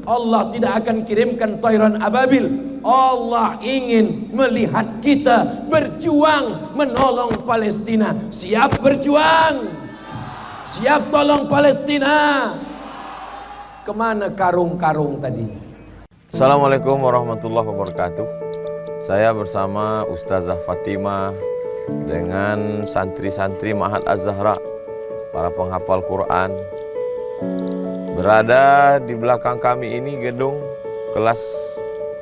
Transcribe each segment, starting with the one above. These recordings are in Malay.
Allah tidak akan kirimkan tayran ababil. Allah ingin melihat kita berjuang menolong Palestina. Siap berjuang, siap tolong Palestina. Kemana karung-karung tadi? Assalamualaikum warahmatullahi wabarakatuh. Saya bersama Ustazah Fatimah dengan santri-santri Ma'had Az-Zahra, para penghafal Quran. Berada di belakang kami ini gedung kelas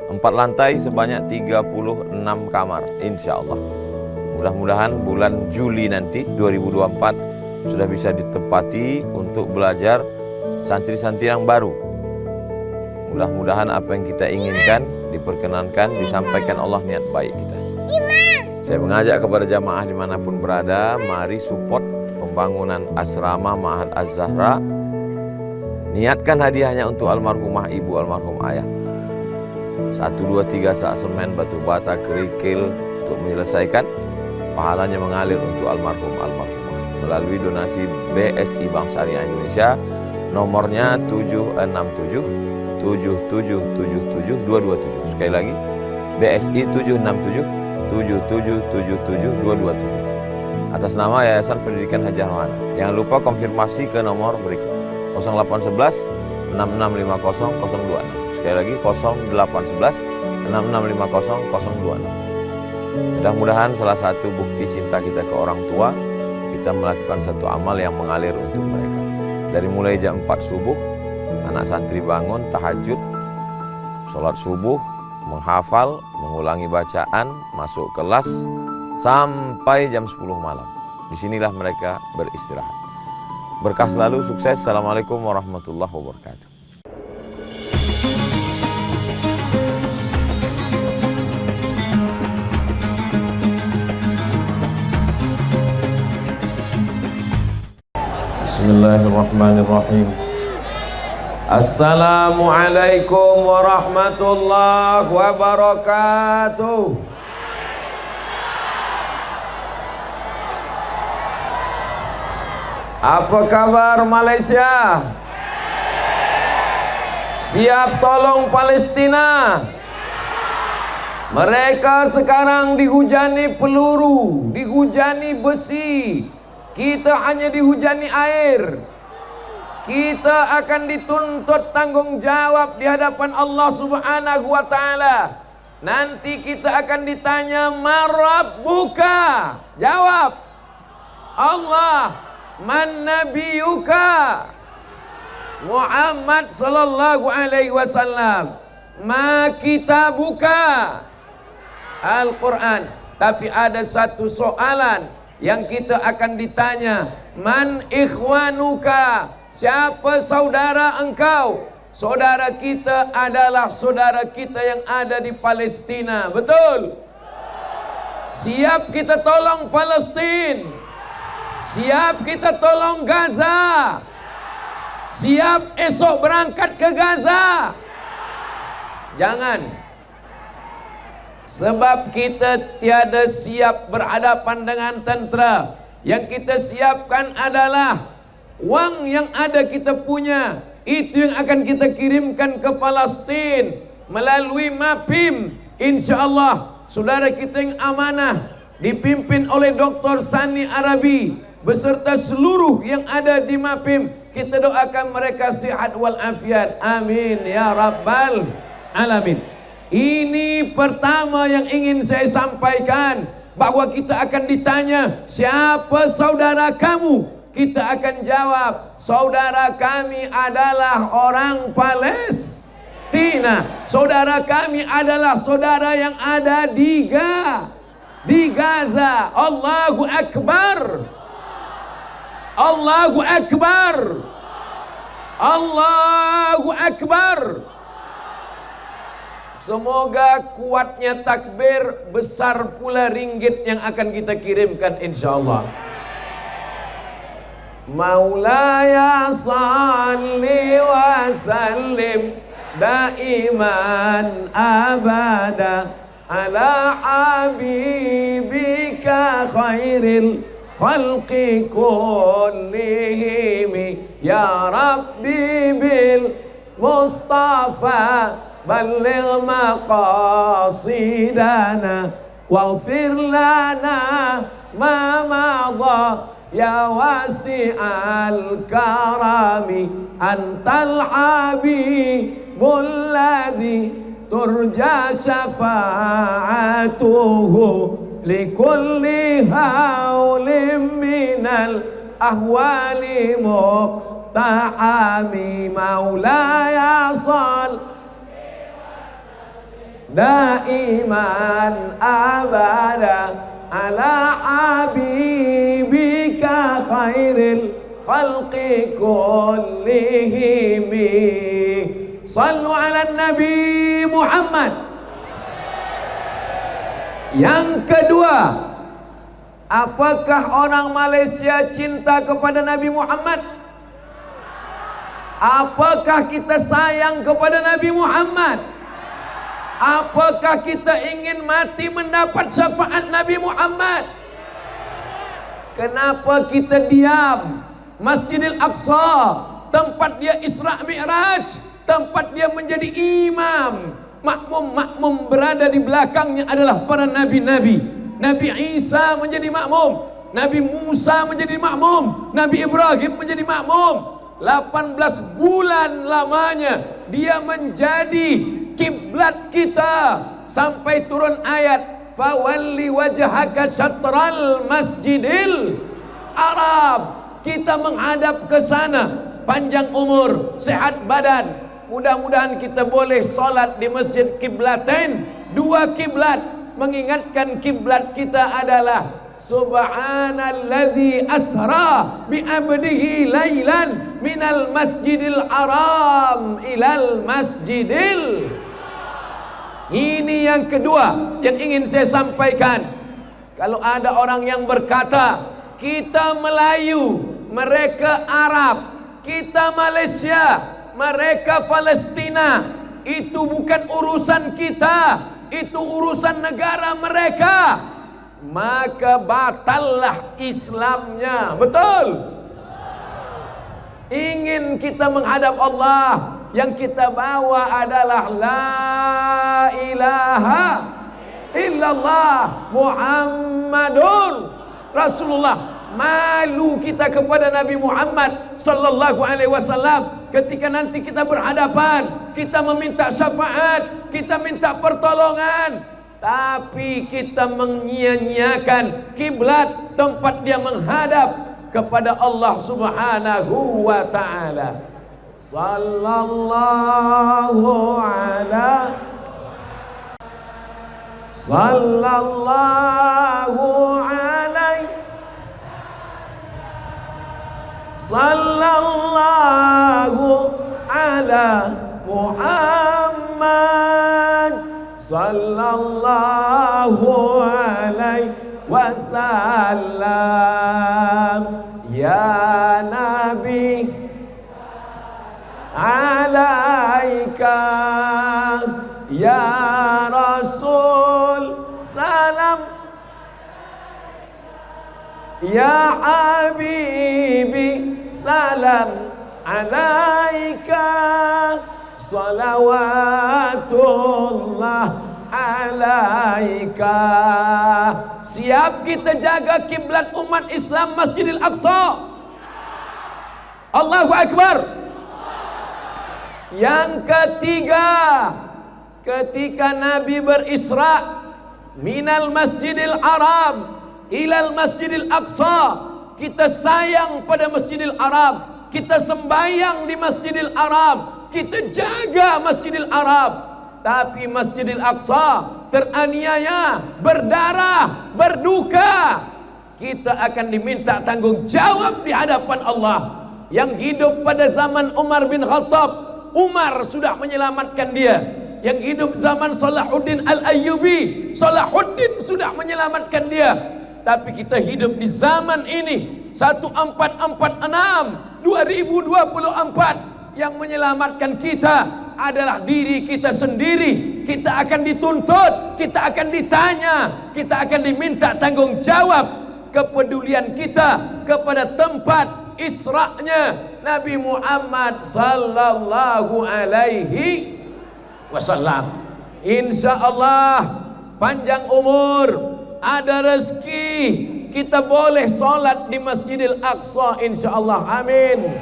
4 lantai sebanyak 36 kamar, insya Allah. Mudah-mudahan bulan Juli nanti 2024 sudah bisa ditempati untuk belajar santri-santri yang baru. Mudah-mudahan apa yang kita inginkan diperkenankan, disampaikan Allah niat baik kita. Saya mengajak kepada jamaah dimanapun berada, mari support pembangunan asrama Ma'had Az-Zahra. Niatkan hadiahnya untuk almarhumah ibu, almarhum ayah. 1, 2, 3 sak semen, batu bata, kerikil untuk menyelesaikan. Pahalanya mengalir untuk almarhumah melalui donasi BSI Bank Syariah Indonesia. Nomornya 767 7777 227. Sekali lagi, BSI 767 7777 227 atas nama Yayasan Pendidikan Haji Arwana. Jangan lupa konfirmasi ke nomor berikut 0811 6650 026. Sekali lagi 0811 6650 026. Mudah-mudahan salah satu bukti cinta kita ke orang tua, kita melakukan satu amal yang mengalir untuk mereka. Dari mulai jam 4 subuh, anak santri bangun, tahajud, sholat subuh, menghafal, mengulangi bacaan, masuk kelas, sampai jam 10 malam. Disinilah mereka beristirahat. Berkah selalu, sukses. Assalamualaikum warahmatullahi wabarakatuh. Bismillahirrahmanirrahim. Assalamualaikum warahmatullahi wabarakatuh. Apa kabar Malaysia? Siap tolong Palestina? Mereka sekarang dihujani peluru, dihujani besi. Kita hanya dihujani air. Kita akan dituntut tanggung jawab di hadapan Allah Subhanahu wa Ta'ala. Nanti kita akan ditanya, "Marabbuka?" Jawab, Allah. "Man nabiyuka?" Muhammad sallallahu alaihi wasallam. "Ma kitabuka?" Al-Quran. Tapi ada satu soalan yang kita akan ditanya, "Man ikhwanuka?" Siapa saudara engkau? Saudara kita adalah saudara kita yang ada di Palestina. Betul? Siap kita tolong Palestina? Siap kita tolong Gaza? Siap esok berangkat ke Gaza? Jangan. Sebab kita tiada siap berhadapan dengan tentera. Yang kita siapkan adalah wang yang ada kita punya. Itu yang akan kita kirimkan ke Palestina melalui MAPIM. InsyaAllah saudara kita yang amanah dipimpin oleh Dr. Sani Arabi beserta seluruh yang ada di MAPIM. Kita doakan mereka sihat walafiat. Amin ya rabbal alamin. Ini pertama yang ingin saya sampaikan, bahwa kita akan ditanya, siapa saudara kamu? Kita akan jawab, saudara kami adalah orang Palestina. Saudara kami adalah saudara yang ada di Gaza. Allahu Akbar. Allahu Akbar. Allahu Akbar. Semoga kuatnya takbir, besar pula ringgit yang akan kita kirimkan insyaallah. Maulaya salli wa sallim daiman abada ala habibika khairil khalqi kullihim ya rabbi bil Mustafa balligh maqasidana waghfir lana ma madha ya wasi'al karami antal habibul ladzi turja syafa'atuhu likulli haulim minal ahwali muqtahami maulaya sal daiman abada ala habibika khairil khalqi kullihim. Sallu ala Nabi Muhammad. Yang kedua, apakah orang Malaysia cinta kepada Nabi Muhammad? Apakah kita sayang kepada Nabi Muhammad? Apakah kita ingin mati mendapat syafaat Nabi Muhammad? Kenapa kita diam? Masjidil Aqsa, tempat dia Isra Mi'raj, tempat dia menjadi imam. Makmum-makmum berada di belakangnya adalah para nabi-nabi. Nabi Isa menjadi makmum, Nabi Musa menjadi makmum, Nabi Ibrahim menjadi makmum. 18 bulan lamanya dia menjadi kiblat kita sampai turun ayat fawalli wajhaka syatral masjidil Arab. Kita menghadap ke sana, panjang umur, sehat badan. Mudah-mudahan kita boleh solat di masjid kiblatain, 2 kiblat. Mengingatkan kiblat kita adalah Subhanalladzi asra bi abdihi lailan minal masjidil haram ilal masjidil. Ini yang kedua yang ingin saya sampaikan. Kalau ada orang yang berkata kita Melayu, mereka Arab, kita Malaysia, mereka Palestina, itu bukan urusan kita, itu urusan negara mereka, maka batallah Islamnya. Betul? Ingin kita menghadap Allah, yang kita bawa adalah la ilaha illallah Muhammadur Rasulullah. Malu kita kepada Nabi Muhammad sallallahu alaihi wasallam ketika nanti kita berhadapan, kita meminta syafaat, kita minta pertolongan, tapi kita menyia-nyiakan kiblat, tempat dia menghadap kepada Allah Subhanahu wa taala. Sallallahu ala sallallahu alaihi sallallahu ala Muhammad sallallahu alaihi wasallam. Ya Nabi alaika, ya Rasul salam, ya Habibi salam alaika, salawatullah alaika. Siap kita jaga kiblat umat Islam Masjidil Aqsa. Allahu Akbar. Yang ketiga, ketika Nabi berisra minal Masjidil Haram ilal Masjidil Aqsa, kita sayang pada Masjidil Haram, kita sembahyang di Masjidil Haram, kita jaga Masjidil Haram. Tapi Masjidil Aqsa teraniaya, berdarah, berduka. Kita akan diminta tanggung jawab di hadapan Allah. Yang hidup pada zaman Umar bin Khattab, Umar sudah menyelamatkan dia. Yang hidup zaman Salahuddin Al-Ayyubi, Salahuddin sudah menyelamatkan dia. Tapi kita hidup di zaman ini 1446 2024, yang menyelamatkan kita adalah diri kita sendiri. Kita akan dituntut, kita akan ditanya, kita akan diminta tanggung jawab kepedulian kita kepada tempat Isra'nya Nabi Muhammad sallallahu alaihi wasallam. Insyaallah panjang umur, ada rezeki, kita boleh solat di Masjidil Aqsa insyaallah. Amin.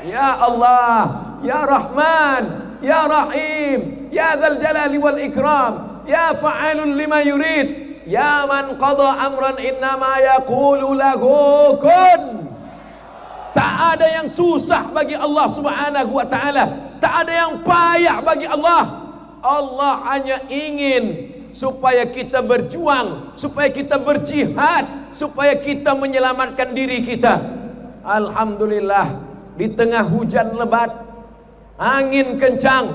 Ya Allah, ya Rahman, ya Rahim, ya Dzal Jalali wal Ikram, ya Fa'alun lima yurid, ya man qada amran innama yaqulu lahu kun. Tak ada yang susah bagi Allah Subhanahu wa taala, tak ada yang payah bagi Allah. Allah hanya ingin supaya kita berjuang, supaya kita berjihad, supaya kita menyelamatkan diri kita. Alhamdulillah, di tengah hujan lebat, angin kencang,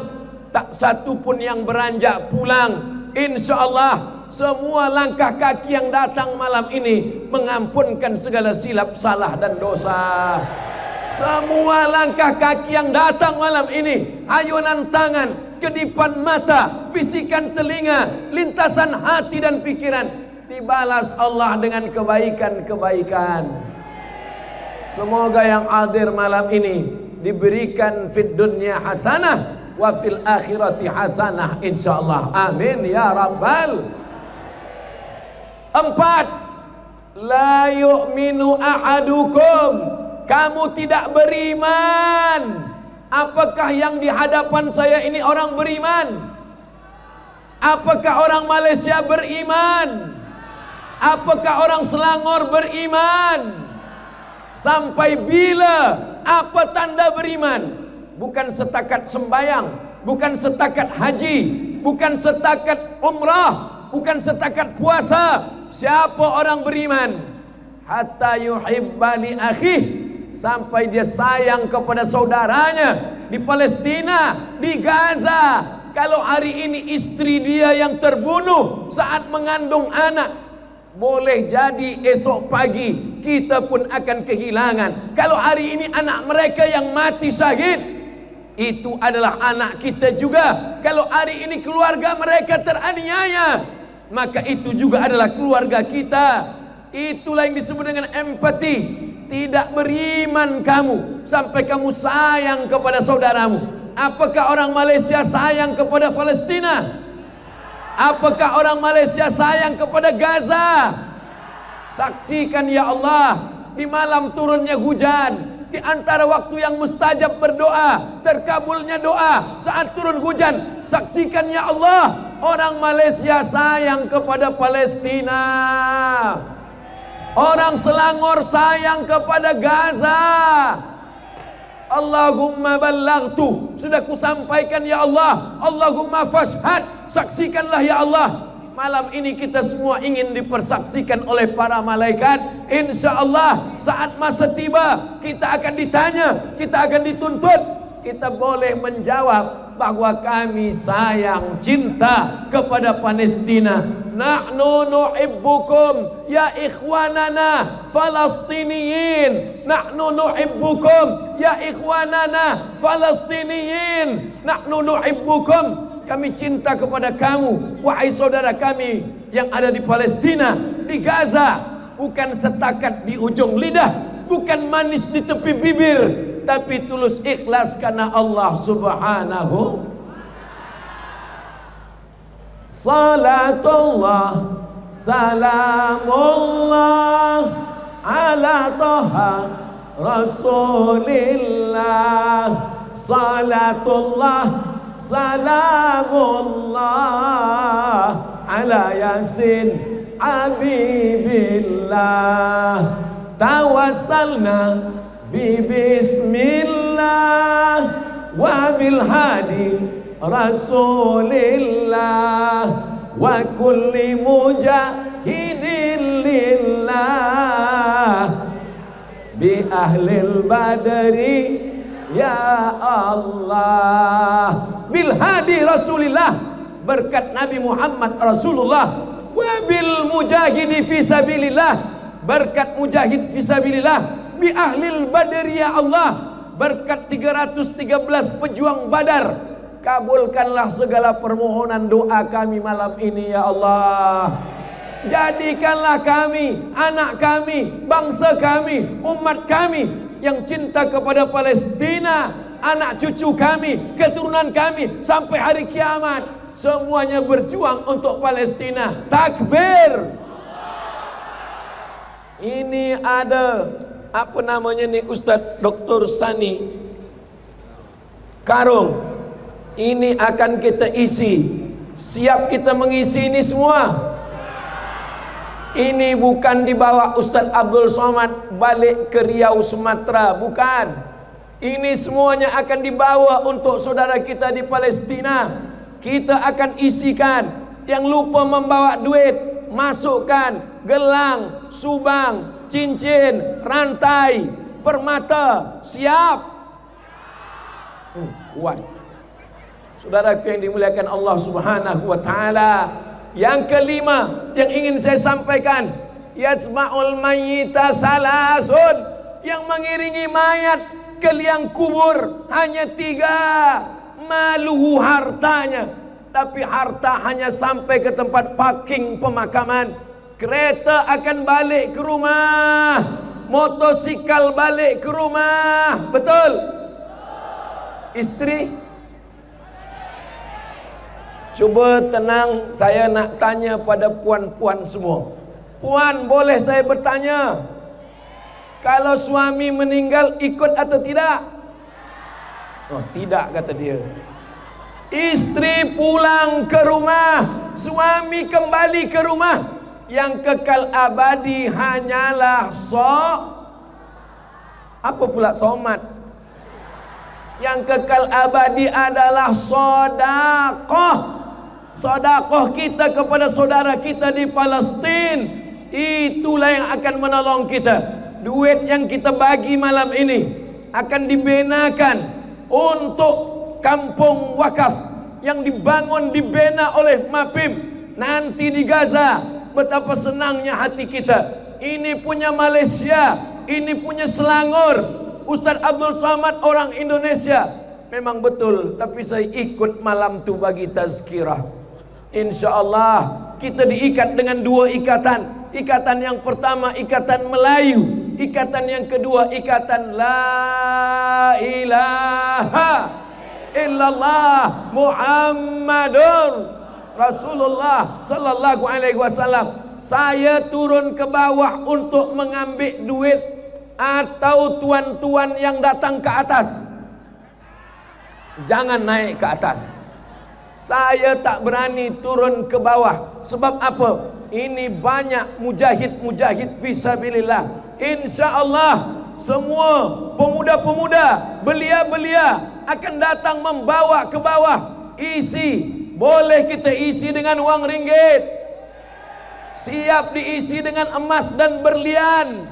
tak satu pun yang beranjak pulang. InsyaAllah semua langkah kaki yang datang malam ini mengampunkan segala silap, salah dan dosa. Semua langkah kaki yang datang malam ini, ayunan tangan, kedipan mata, bisikan telinga, lintasan hati dan pikiran, dibalas Allah dengan kebaikan-kebaikan. Semoga yang hadir malam ini diberikan fid dunya hasanah wa fil akhirati hasanah insyaallah. Amin ya rabbal. 4. La yu'minu ahadukum. Kamu tidak beriman. Apakah yang di hadapan saya ini orang beriman? Apakah orang Malaysia beriman? Apakah orang Selangor beriman? Sampai bila? Apa tanda beriman? Bukan setakat sembayang, bukan setakat haji, bukan setakat umrah, bukan setakat puasa. Siapa orang beriman? Hatta yuhibba li akhih, sampai dia sayang kepada saudaranya di Palestina, di Gaza. Kalau hari ini istri dia yang terbunuh saat mengandung anak, boleh jadi esok pagi kita pun akan kehilangan. Kalau hari ini anak mereka yang mati syahid, itu adalah anak kita juga. Kalau hari ini keluarga mereka teraniaya, maka itu juga adalah keluarga kita. Itulah yang disebut dengan empati. Tidak beriman kamu sampai kamu sayang kepada saudaramu. Apakah orang Malaysia sayang kepada Palestina? Apakah orang Malaysia sayang kepada Gaza? Saksikan ya Allah, di malam turunnya hujan, di antara waktu yang mustajab berdoa, terkabulnya doa saat turun hujan. Saksikan ya Allah, orang Malaysia sayang kepada Palestina. Orang Selangor sayang kepada Gaza. Allahumma ballaghtu, sudah kusampaikan ya Allah. Allahumma fashhad, saksikanlah ya Allah. Malam ini kita semua ingin dipersaksikan oleh para malaikat. InsyaAllah saat masa tiba kita akan ditanya, kita akan dituntut. Kita boleh menjawab bahwa kami sayang, cinta kepada Palestina. Nahnu nuhibbukum ya ikhwanana Falastiniyin. Nahnu nuhibbukum ya ikhwanana Falastiniyin. Nahnu nuhibbukum, kami cinta kepada kamu wahai saudara kami yang ada di Palestina, di Gaza. Bukan setakat di ujung lidah, bukan manis di tepi bibir, tapi tulus ikhlas karena Allah Subhanahu. Salatullah salamullah ala Taha Rasulillah. Salatullah salamullah ala Yasin Habibillah. Tawassalna bismillah wa bil hadi Rasulillah wa kulli mujahidin lillah bi ahlil badri ya Allah. Bil hadi Rasulillah, berkat Nabi Muhammad Rasulullah. Wa bil mujahidi fi sabilillah, berkat mujahid fi sabilillah. Bi ahlil badri ya Allah, berkat 313 pejuang Badar. Kabulkanlah segala permohonan doa kami malam ini ya Allah. Jadikanlah kami, anak kami, bangsa kami, umat kami yang cinta kepada Palestina, anak cucu kami, keturunan kami sampai hari kiamat, semuanya berjuang untuk Palestina. Takbir. Ini ada apa namanya nih, Ustaz Dr. Sani Karung. Ini akan kita isi. Siap kita mengisi ini semua? Ini bukan dibawa Ustaz Abdul Somad balik ke Riau Sumatera, bukan. Ini semuanya akan dibawa untuk saudara kita di Palestina. Kita akan isikan. Yang lupa membawa duit, masukkan gelang, subang, cincin, rantai, permata. Siap? Kuat. Saudaraku yang dimuliakan Allah Subhanahu wa taala. Yang kelima yang ingin saya sampaikan, yasma'ul mayyita salasun, yang mengiringi mayat ke liang kubur hanya 3. Maluhu, hartanya, tapi harta hanya sampai ke tempat parking pemakaman. Kereta akan balik ke rumah, motosikal balik ke rumah. Betul? Istri, cuba tenang, saya nak tanya pada puan-puan semua. Puan, boleh saya bertanya? Kalau suami meninggal ikut atau tidak? Oh, tidak, kata dia. Istri pulang ke rumah, suami kembali ke rumah. Yang kekal abadi hanyalah apa pula somat? Yang kekal abadi adalah sedekah. Sedekah kita kepada saudara kita di Palestina, itulah yang akan menolong kita. Duit yang kita bagi malam ini akan dibenakan untuk kampung wakaf yang dibangun, dibina oleh MAPIM nanti di Gaza. Betapa senangnya hati kita. Ini punya Malaysia, ini punya Selangor. Ustaz Abdul Somad orang Indonesia, memang betul, tapi saya ikut malam tu bagi tazkirah. InsyaAllah kita diikat dengan 2 ikatan. Ikatan yang pertama ikatan Melayu, ikatan yang kedua ikatan La ilaha illallah Muhammadur Rasulullah sallallahu alaihi wasallam. Saya turun ke bawah untuk mengambil duit atau tuan-tuan yang datang ke atas. Jangan naik ke atas. Saya tak berani turun ke bawah. Sebab apa? Ini banyak mujahid-mujahid fisabilillah. InsyaAllah semua pemuda-pemuda, belia-belia akan datang membawa ke bawah. Isi. Boleh kita isi dengan wang ringgit. Siap diisi dengan emas dan berlian.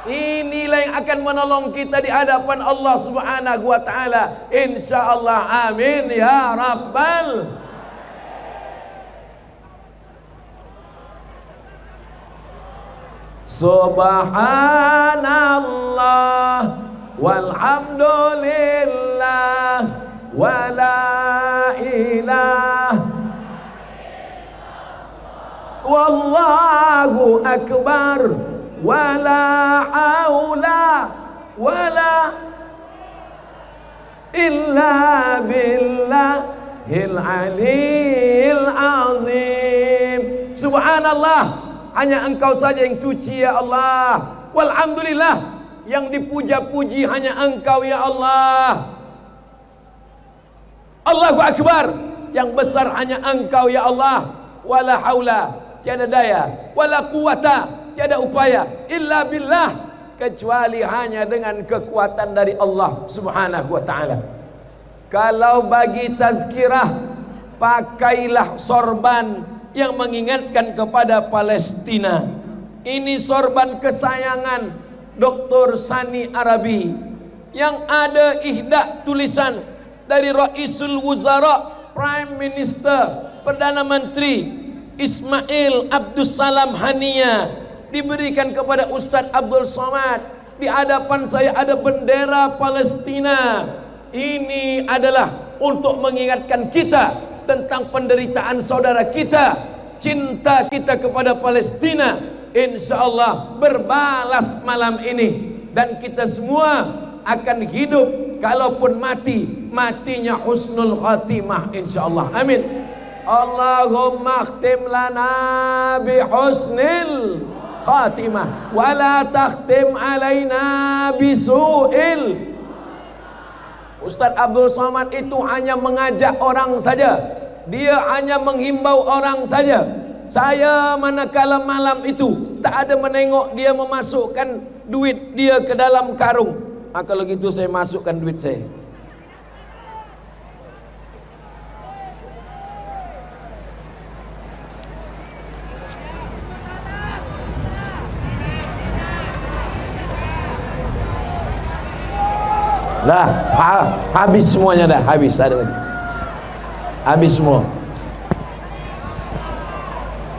Inilah yang akan menolong kita di hadapan Allah Subhanahu wa taala. Insyaallah, amin ya rabbal. Subhanallah walhamdulillah wala ilaha wallahu akbar. Wala haula wala illa billahil aliyil azim. Subhanallah, hanya Engkau saja yang suci ya Allah. Walhamdulillah, yang dipuja-puji hanya Engkau ya Allah. Allahu akbar, yang besar hanya Engkau ya Allah. Wala haula, tiada daya, wala quwata, tiada upaya, illa billah, kecuali hanya dengan kekuatan dari Allah Subhanahu wa ta'ala. Kalau bagi tazkirah, pakailah sorban yang mengingatkan kepada Palestina. Ini sorban kesayangan Dr. Sani Arabi, yang ada ihda tulisan dari Raisul Wuzara, Prime Minister, Perdana Menteri Ismail Abdus Salam Hania, diberikan kepada Ustaz Abdul Somad. Di hadapan saya ada bendera Palestina. Ini adalah untuk mengingatkan kita tentang penderitaan saudara kita, cinta kita kepada Palestina. InsyaAllah berbalas malam ini dan kita semua akan hidup, kalaupun mati, matinya husnul khatimah insyaallah. Amin. Allahumma khtim lana bi husnil khatimah wa la takhtim alaina bi su'il. Ustaz Abdul Somad itu hanya mengajak orang saja, dia hanya menghimbau orang saja. Saya manakala malam itu tak ada menengok dia memasukkan duit dia ke dalam karung. Kalau gitu saya masukkan duit saya. Dah, habis semuanya dah, habis, ada lagi. Habis semua.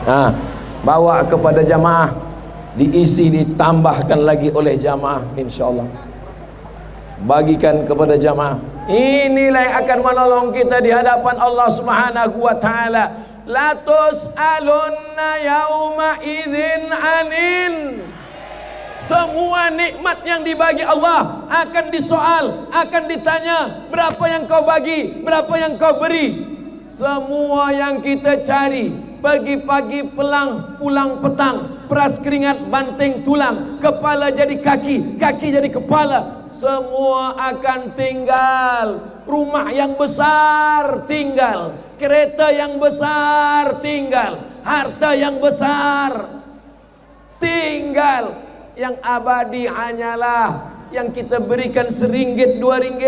Nah, bawa kepada jamaah, diisi, ditambahkan lagi oleh jamaah insyaallah. Bagikan kepada jamaah. Inilah yang akan menolong kita di hadapan Allah Subhanahu wa taala. La tus'alunna yauma idzin anin. Semua nikmat yang dibagi Allah akan disoal, akan ditanya, berapa yang kau bagi, berapa yang kau beri. Semua yang kita cari, pagi-pagi pulang petang, peras keringat banting tulang, kepala jadi kaki, kaki jadi kepala, semua akan tinggal. Rumah yang besar tinggal, kereta yang besar tinggal, harta yang besar tinggal. Yang abadi hanyalah yang kita berikan RM1, RM2,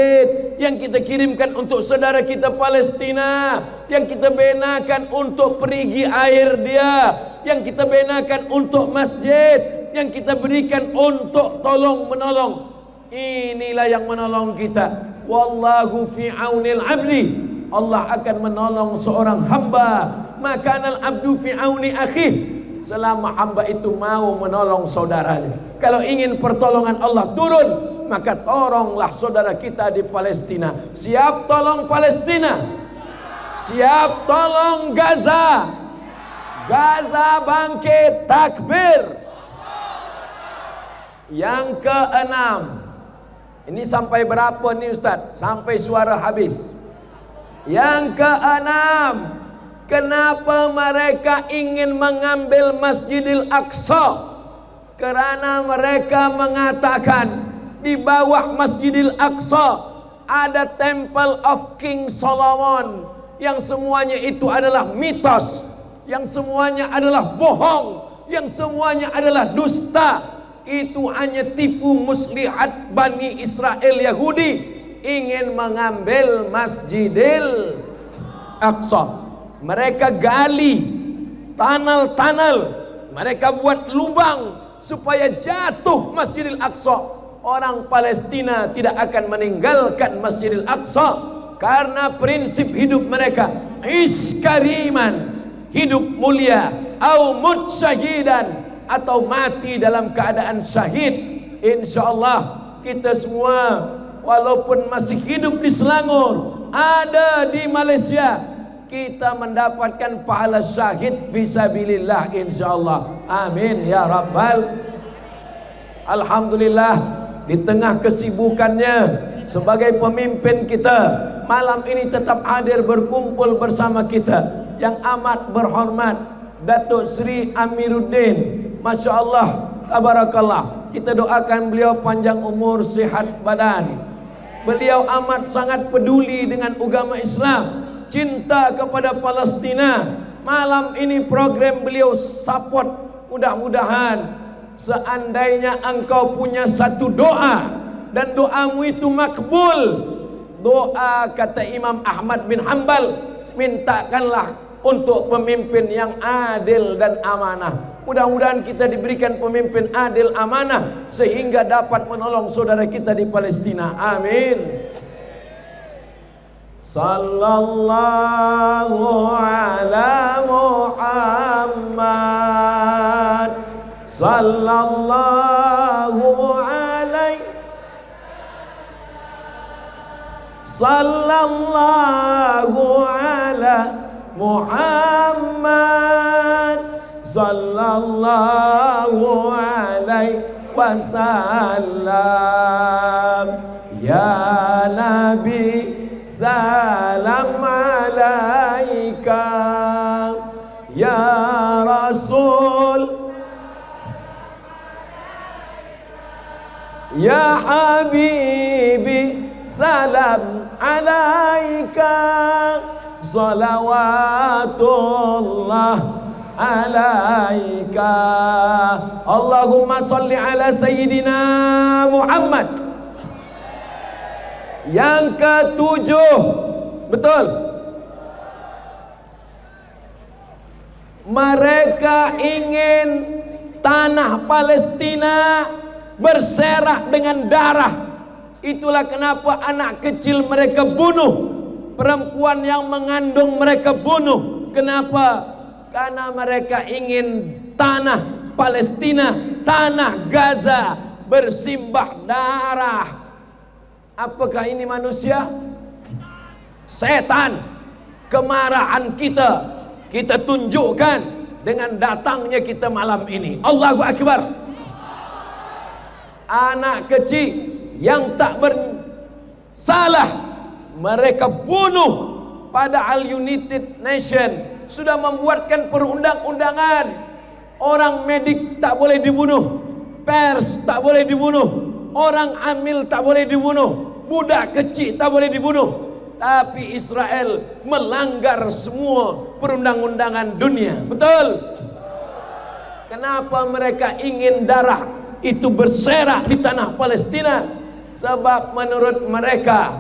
yang kita kirimkan untuk saudara kita Palestina, yang kita benakan untuk perigi air dia, yang kita benakan untuk masjid, yang kita berikan untuk tolong menolong. Inilah yang menolong kita. Wallahu fi aunil abdi. Allah akan menolong seorang hamba. Makanal abdu fi auni akhih. Selama hamba itu mau menolong saudaranya. Kalau ingin pertolongan Allah turun, maka tolonglah saudara kita di Palestina. Siap tolong Palestina? Siap tolong Gaza? Gaza bangkit, takbir. Yang keenam, ini sampai berapa nih Ustaz? Sampai suara habis. Yang keenam, kenapa mereka ingin mengambil Masjidil Aqsa? Karena mereka mengatakan di bawah Masjidil Aqsa ada Temple of King Solomon, yang semuanya itu adalah mitos, yang semuanya adalah bohong, yang semuanya adalah dusta. Itu hanya tipu muslihat Bani Israel Yahudi, ingin mengambil Masjidil Aqsa. Mereka gali tunnel, mereka buat lubang supaya jatuh Masjidil Aqsa. Orang Palestina tidak akan meninggalkan Masjidil Aqsa karena prinsip hidup mereka iskariman, hidup mulia, au mut syahidan, atau mati dalam keadaan syahid. Insyaallah kita semua walaupun masih hidup di Selangor, ada di Malaysia, kita mendapatkan pahala syahid fisabilillah insyaallah. Amin ya rabbal. Alhamdulillah, di tengah kesibukannya sebagai pemimpin kita, malam ini tetap hadir berkumpul bersama kita yang amat berhormat Datuk Seri Amiruddin. Masya Allah, tabarakallah. Kita doakan beliau panjang umur, sehat badan. Beliau amat sangat peduli dengan agama Islam, cinta kepada Palestina. Malam ini program beliau support. Mudah-mudahan seandainya engkau punya satu doa dan doamu itu makbul, doa kata Imam Ahmad bin Hanbal, mintakanlah untuk pemimpin yang adil dan amanah. Mudah-mudahan kita diberikan pemimpin adil amanah sehingga dapat menolong saudara kita di Palestina. Amin. Sallallahu ala Muhammad, sallallahu alaihi, sallallahu ala Muhammad, sallallahu alaihi wasallam. Ya Nabi salam alaika, ya Rasul ya Habibi salam alaika, salawatullah alaika. Allahumma salli ala Sayyidina Muhammad. Yang ketujuh, betul, mereka ingin tanah Palestina berserak dengan darah. Itulah kenapa anak kecil mereka bunuh, perempuan yang mengandung mereka bunuh. Kenapa? Karena mereka ingin tanah Palestina, tanah Gaza bersimbah darah. Apakah ini manusia? Setan. Kemarahan kita tunjukkan dengan datangnya kita malam ini. Allahu Akbar. Anak kecil yang tak bersalah mereka bunuh. Padahal United Nation sudah membuatkan perundang-undangan, orang medik tak boleh dibunuh, pers tak boleh dibunuh, orang hamil tak boleh dibunuh, budak kecil tak boleh dibunuh. Tapi Israel melanggar semua perundang-undangan dunia. Betul? Kenapa mereka ingin darah itu berserak di tanah Palestina? Sebab menurut mereka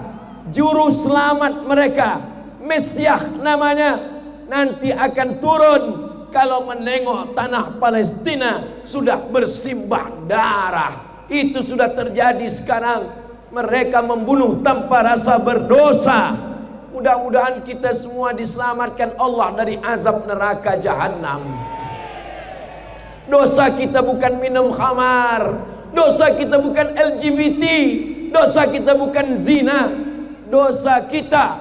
juru selamat mereka, Mesias namanya, nanti akan turun kalau menengok tanah Palestina sudah bersimbah darah. Itu sudah terjadi sekarang. Mereka membunuh tanpa rasa berdosa. Mudah-mudahan kita semua diselamatkan Allah dari azab neraka jahanam. Dosa kita bukan minum khamar, dosa kita bukan LGBT, dosa kita bukan zina, dosa kita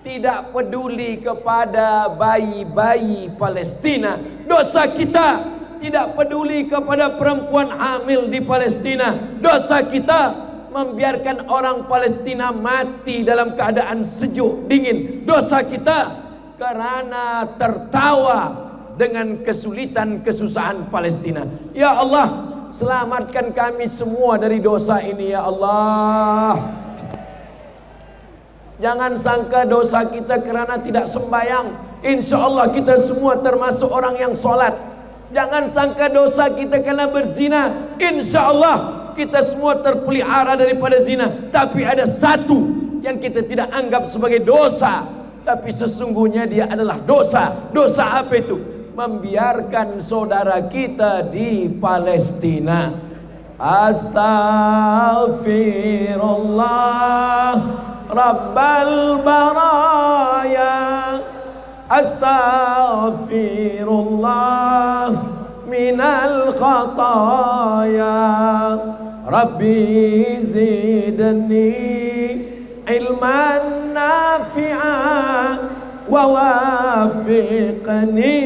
tidak peduli kepada bayi-bayi Palestina, dosa kita tidak peduli kepada perempuan hamil di Palestina, dosa kita membiarkan orang Palestina mati dalam keadaan sejuk dingin, dosa kita karena tertawa dengan kesulitan kesusahan Palestina. Ya Allah, selamatkan kami semua dari dosa ini ya Allah. Jangan sangka dosa kita kerana tidak sembahyang, insya Allah kita semua termasuk orang yang solat. Jangan sangka dosa kita kerana berzina, insya Allah kita semua terpelihara daripada zina. Tapi ada satu yang kita tidak anggap sebagai dosa, tapi sesungguhnya dia adalah dosa. Dosa apa itu? Membiarkan saudara kita di Palestina. Astaghfirullah Rabbal baraya, astaghfirullah minal khataya, Rabbi zidni ilman nafi'an wa wafiqni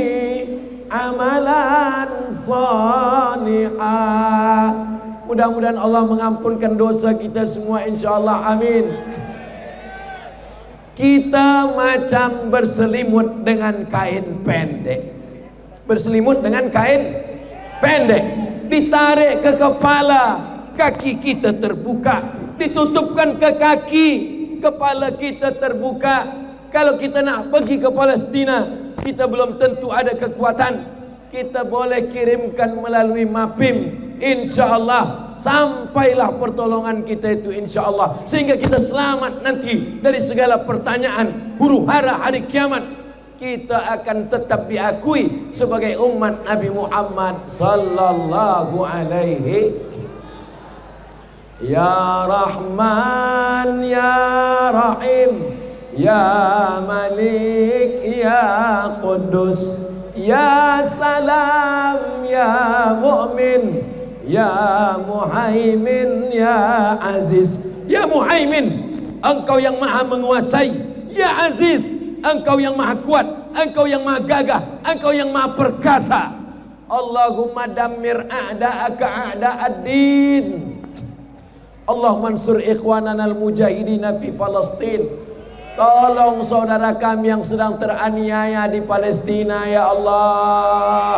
amalan salihah. Mudah-mudahan Allah mengampunkan dosa kita semua insyaallah, amin. Kita macam berselimut dengan kain pendek. Berselimut dengan kain pendek, ditarik ke kepala, kaki kita terbuka, ditutupkan ke kaki, kepala kita terbuka. Kalau kita nak pergi ke Palestina, kita belum tentu ada kekuatan. Kita boleh kirimkan melalui MAPIM, insya-Allah sampailah pertolongan kita itu insya-Allah, sehingga kita selamat nanti dari segala pertanyaan huru-hara hari kiamat. Kita akan tetap diakui sebagai umat Nabi Muhammad sallallahu alaihi. Ya Rahman ya Rahim, ya Malik ya Qudus, ya Salam ya Mu'min, ya Muhaimin ya Aziz. Ya Muhaimin, engkau yang maha menguasai. Ya Aziz, engkau yang maha kuat, engkau yang maha gagah, engkau yang maha perkasa. Allahumma dammir a'da'aka a'da'ad-din. Allahumma ansur ikhwanana al-mujahidina fi Palestin. Tolong saudara kami yang sedang teraniaya di Palestina ya Allah.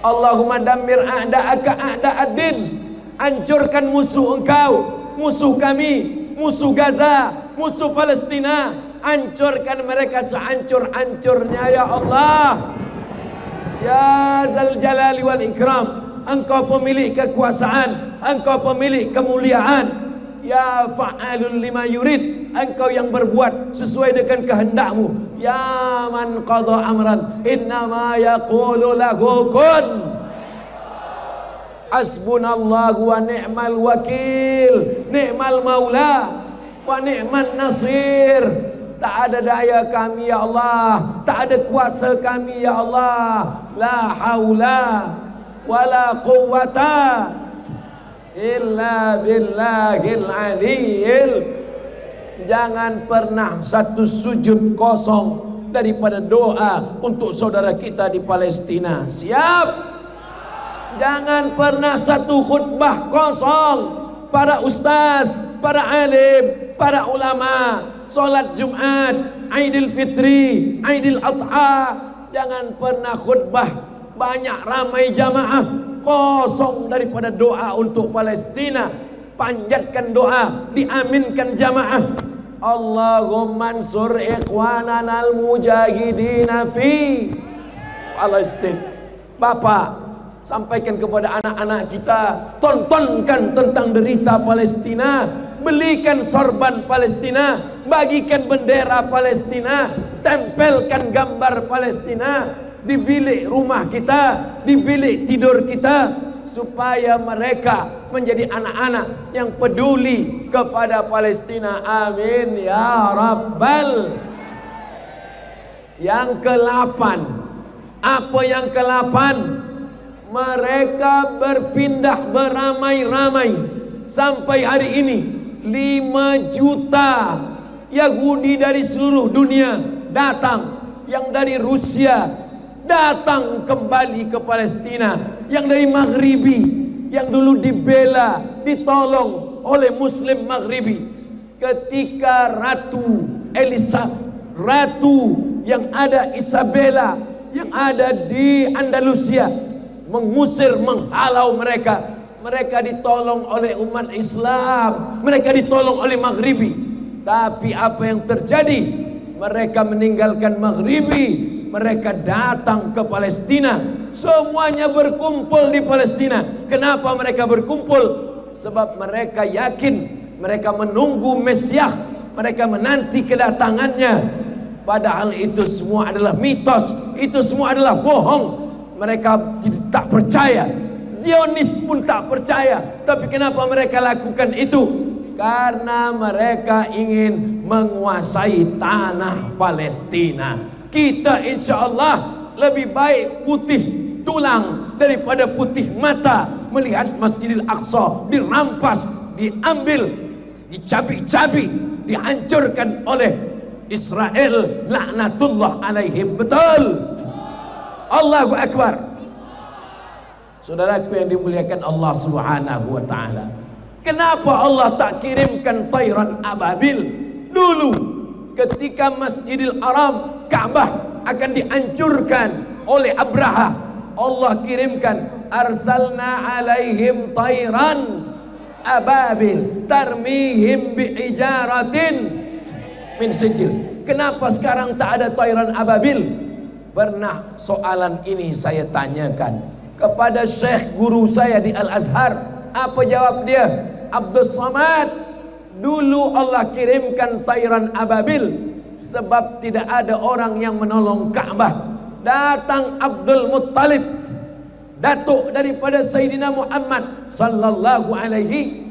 Allahumma dammir a'da'aka a'da'ad-din. Hancurkan musuh engkau, musuh kami, musuh Gaza, musuh Palestina. Hancurkan mereka sehancur-hancurnya ya Allah. Ya Zal Jalali wal Ikram, Engkau pemilik kekuasaan, Engkau pemilik kemuliaan. Ya Fa'alul lima yurid, Engkau yang berbuat sesuai dengan kehendak-Mu. Ya man qadha amran innama yaqulu lahu kun. Hasbunallahu wa ni'mal wakil, ni'mal maula wa ni'man nasir. Tak ada daya kami ya Allah, tak ada kuasa kami ya Allah. La haula wala quwwata illa billahil aliyil. Jangan pernah satu sujud kosong daripada doa untuk saudara kita di Palestina. Siap? Jangan pernah satu khutbah kosong. Para ustaz, para alim, para ulama, solat Jumat, Aidil Fitri, Aidil Adha, jangan pernah khutbah banyak ramai jamaah kosong daripada doa untuk Palestina. Panjatkan doa, diaminkan jamaah. Allahumma ansur ikhwanana al-mujahidina fi Palestin. Bapak, sampaikan kepada anak-anak kita, tontonkan tentang derita Palestina, belikan sorban Palestina, bagikan bendera Palestina, tempelkan gambar Palestina di bilik rumah kita, di bilik tidur kita, supaya mereka menjadi anak-anak yang peduli kepada Palestina. Amin ya Rabbal. Yang ke-8, apa yang ke-8? Mereka berpindah beramai-ramai. Sampai hari ini 5 juta Yahudi dari seluruh dunia datang. Yang dari Rusia datang kembali ke Palestina. Yang dari Maghribi, yang dulu dibela, ditolong oleh Muslim Maghribi. Ketika Ratu Elizabeth, Ratu yang ada Isabella, yang ada di Andalusia, mengusir, menghalau mereka. Mereka ditolong oleh umat Islam, mereka ditolong oleh Maghribi. Tapi apa yang terjadi? Mereka meninggalkan Maghribi, mereka datang ke Palestina. Semuanya berkumpul di Palestina. Kenapa mereka berkumpul? Sebab mereka yakin, mereka menunggu Mesias, mereka menanti kedatangannya. Padahal itu semua adalah mitos, itu semua adalah bohong. Mereka tak percaya, Zionis pun tak percaya. Tapi kenapa mereka lakukan itu? Karena mereka ingin menguasai tanah Palestina. Kita insya Allah lebih baik putih tulang daripada putih mata melihat Masjidil Aqsa dirampas, diambil, dicabik-cabik, dihancurkan oleh Israel laknatullah alaihim. Betul? Allahu Akbar. Saudaraku yang dimuliakan Allah Subhanahu wa taala, kenapa Allah tak kirimkan tayran ababil dulu ketika Masjidil Haram, Ka'bah akan dihancurkan oleh Abraha? Allah kirimkan arsalna alaihim tayran ababil tarmihim bi'ijaratin min sijil. Kenapa sekarang tak ada tayran ababil? Pernah soalan ini saya tanyakan kepada syekh guru saya di Al-Azhar. Apa jawab dia? Abdul Samad, dulu Allah kirimkan tayran ababil sebab tidak ada orang yang menolong Ka'bah. Datang Abdul Muttalib, datuk daripada Sayyidina Muhammad sallallahu alaihi,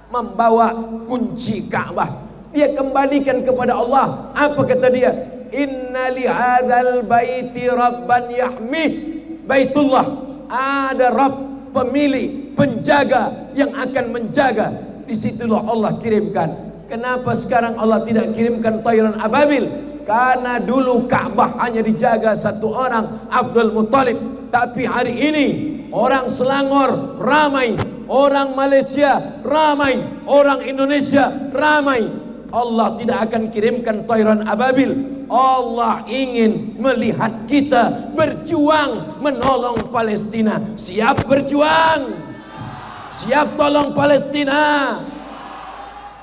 membawa kunci Ka'bah. Dia kembalikan kepada Allah. Apa kata dia? Inna li hadzal baiti rabban yahmih. Baitullah, ada Rabb, pemilik, penjaga yang akan menjaga. Disitulah Allah kirimkan. Kenapa sekarang Allah tidak kirimkan tayran ababil? Karena dulu Ka'bah hanya dijaga satu orang, Abdul Muttalib. Tapi hari ini orang Selangor ramai, orang Malaysia ramai, orang Indonesia ramai. Allah tidak akan kirimkan tayran ababil. Allah ingin melihat kita berjuang menolong Palestina. Siap berjuang? Siap tolong Palestina?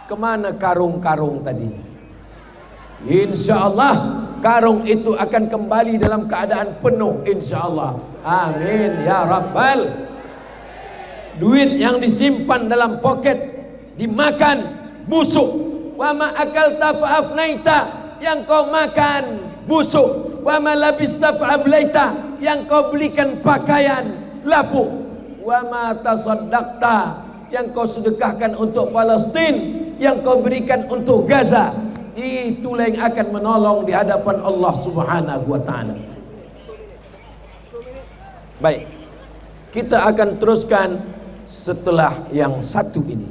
Kemana karung-karung tadi? Insya Allah karung itu akan kembali dalam keadaan penuh, insya Allah. Amin ya Rabbal. Duit yang disimpan dalam poket dimakan busuk. Wa ma akalta fa afnaita, yang kau makan busuk. Wa ma labista fa ablaita, yang kau belikan pakaian lapuk. Wa ma tasaddaqta, yang kau sedekahkan untuk Palestin, yang kau berikan untuk Gaza, itulah yang akan menolong di hadapan Allah Subhanahu wa taala. Baik, kita akan teruskan setelah yang satu ini.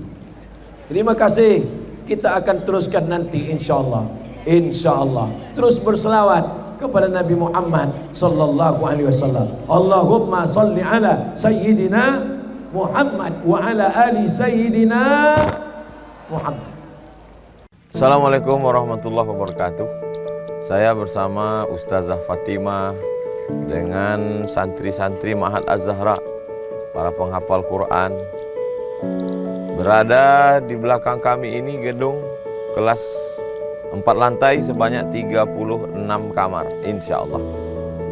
Terima kasih. Kita akan teruskan nanti insyaallah. Insyaallah. Terus berselawat kepada Nabi Muhammad sallallahu alaihi wasallam. Allahumma salli ala sayyidina Muhammad wa ala ali sayyidina Muhammad. Assalamualaikum warahmatullahi wabarakatuh. Saya bersama Ustazah Fatimah dengan santri-santri Ma'had Az-Zahra, para penghafal Quran. Berada di belakang kami ini gedung kelas 4 lantai sebanyak 36 kamar, insya Allah.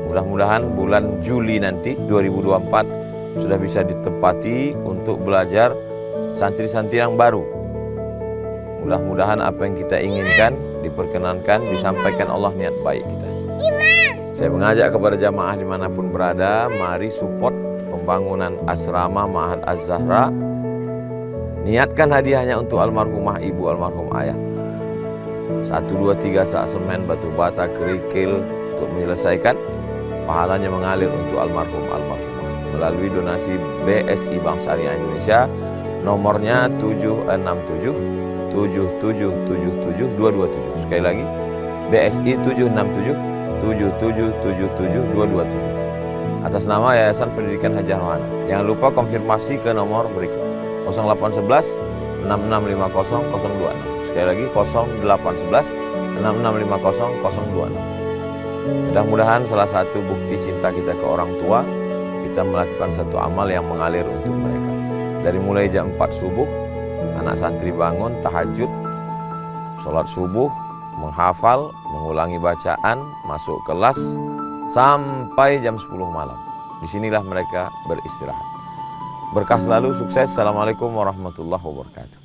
Mudah-mudahan bulan Juli nanti 2024 sudah bisa ditempati untuk belajar santri-santri yang baru. Mudah-mudahan apa yang kita inginkan diperkenankan, disampaikan Allah niat baik kita. Saya mengajak kepada jamaah dimanapun berada, mari support pembangunan asrama Ma'had Az-Zahra. Niatkan hadiahnya untuk almarhumah ibu, almarhum ayah. 1, 2, 3 sak semen, batu bata, kerikil untuk menyelesaikan. Pahalanya mengalir untuk almarhumah melalui donasi BSI Bank Syariah Indonesia. Nomornya 767 7777227. Sekali lagi, BSI 767 7777227 atas nama Yayasan Pendidikan Haji Arwana. Jangan lupa konfirmasi ke nomor berikut 0811 6650 026. Sekali lagi 0811 6650 026. Mudah-mudahan salah satu bukti cinta kita ke orang tua, kita melakukan satu amal yang mengalir untuk mereka. Dari mulai jam 4 subuh, anak santri bangun, tahajud, sholat subuh, menghafal, mengulangi bacaan, masuk kelas, sampai jam 10 malam. Disinilah mereka beristirahat. Berkah selalu, sukses. Assalamualaikum warahmatullahi wabarakatuh.